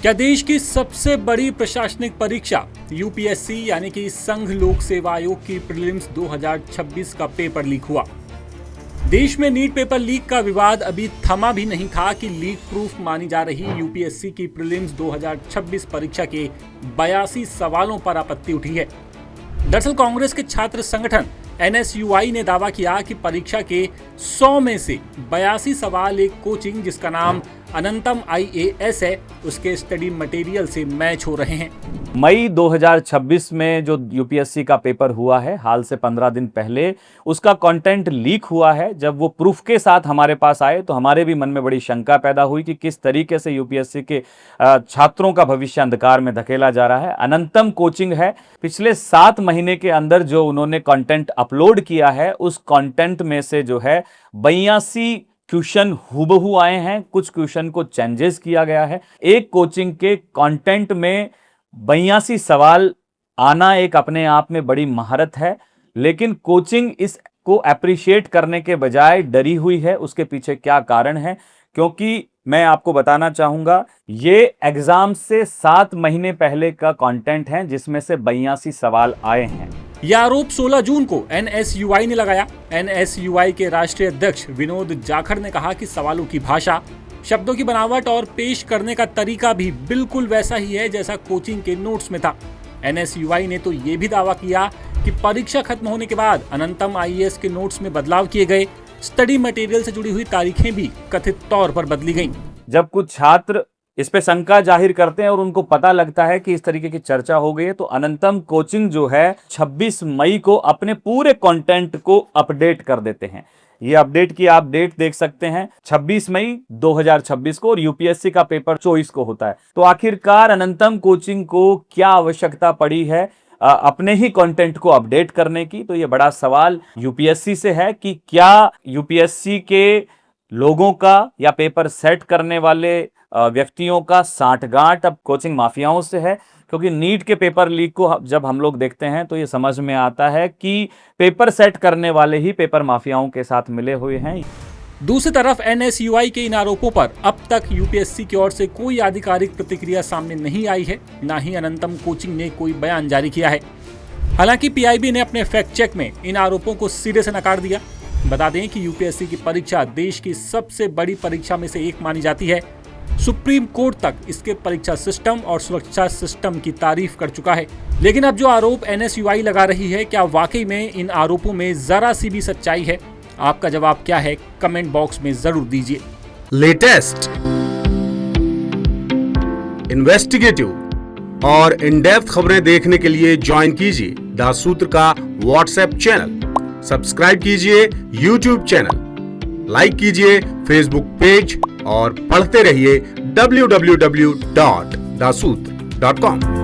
क्या देश की सबसे बड़ी प्रशासनिक परीक्षा यूपीएससी यानी कि संघ लोक सेवा आयोग की प्रीलिम्स 2026 का पेपर लीक हुआ। देश में नीट पेपर लीक का विवाद अभी थमा भी नहीं था कि लीक प्रूफ मानी जा रही यूपीएससी की प्रीलिम्स 2026 परीक्षा के 82 सवालों पर आपत्ति उठी है। दरअसल कांग्रेस के छात्र संगठन एनएसयूआई ने दावा किया कि परीक्षा के 100 में से 82 सवाल एक कोचिंग जिसका नाम अनंतम आईएएस है उसके स्टडी मटेरियल से मैच हो रहे हैं। मई 2026 में जो यूपीएससी का पेपर हुआ है, हाल से 15 दिन पहले उसका कंटेंट लीक हुआ है। जब वो प्रूफ के साथ हमारे पास आए तो हमारे भी मन में बड़ी शंका पैदा हुई कि किस तरीके से यूपीएससी के छात्रों का भविष्य अंधकार में धकेला जा रहा है। अनंतम कोचिंग है, पिछले 7 महीने के अंदर जो उन्होंने कंटेंट अपलोड किया है उस कंटेंट में से जो है 82 क्वेश्चन हूबहू आए हैं, कुछ क्वेश्चन को चेंजेस किया गया है। एक कोचिंग के कंटेंट में 82 सवाल आना एक अपने आप में बड़ी महारत है, लेकिन कोचिंग इसको एप्रिशिएट करने के बजाय डरी हुई है। उसके पीछे क्या कारण है? क्योंकि मैं आपको बताना चाहूंगा, ये एग्जाम से 7 महीने पहले का कंटेंट है जिसमें से 82 सवाल आए हैं। यह आरोप 16 जून को एनएसयूआई ने लगाया। एनएसयूआई के राष्ट्रीय अध्यक्ष विनोद जाखड़ ने कहा कि सवालों की भाषा, शब्दों की बनावट और पेश करने का तरीका भी बिल्कुल वैसा ही है जैसा कोचिंग के नोट्स में था। एनएसयूआई ने तो ये भी दावा किया कि परीक्षा खत्म होने के बाद अनंतम आईएएस के नोट्स में बदलाव किए गए, स्टडी मटेरियल से जुड़ी हुई तारीखें भी कथित तौर पर बदली गईं। जब कुछ छात्र इस पे शंका जाहिर करते हैं और उनको पता लगता है कि इस तरीके की चर्चा हो गई है, तो अनंतम कोचिंग जो है 26 मई को अपने पूरे कंटेंट को अपडेट कर देते हैं। ये अपडेट की आप डेट देख सकते हैं 26 मई 2026 को, और यूपीएससी का पेपर 24 को होता है। तो आखिरकार अनंतम कोचिंग को क्या आवश्यकता पड़ी है अपने ही कंटेंट को अपडेट करने की? तो ये बड़ा सवाल यूपीएससी से है कि क्या यूपीएससी के लोगों का या पेपर सेट करने वाले व्यक्तियों का साठगांठ अब कोचिंग माफियाओं से है? क्योंकि नीट के पेपर लीक को जब हम लोग देखते हैं तो ये समझ में आता है कि पेपर सेट करने वाले ही पेपर माफियाओं के साथ मिले हुए हैं। दूसरी तरफ एनएसयूआई के इन आरोपों पर अब तक यूपीएससी की ओर से कोई आधिकारिक प्रतिक्रिया सामने नहीं आई है, ना ही अनंतम कोचिंग ने कोई बयान जारी किया है। हालांकि पीआईबी ने अपने फैक्ट चेक में इन आरोपों को सिरे से नकार दिया। बता दें कि यूपीएससी की परीक्षा देश की सबसे बड़ी परीक्षा में से एक मानी जाती है। सुप्रीम कोर्ट तक इसके परीक्षा सिस्टम और सुरक्षा सिस्टम की तारीफ कर चुका है। लेकिन अब जो आरोप एनएसयूआई लगा रही है, क्या वाकई में इन आरोपों में जरा सी भी सच्चाई है? आपका जवाब क्या है? कमेंट बॉक्स में जरूर दीजिए। लेटेस्ट, इन्वेस्टिगेटिव और इन डेप्थ खबरें देखने के लिए ज्वाइन कीजिए द सूत्र का व्हाट्सएप चैनल, सब्सक्राइब कीजिए यूट्यूब चैनल, लाइक कीजिए फेसबुक पेज और पढ़ते रहिए www.daसूत्र.com।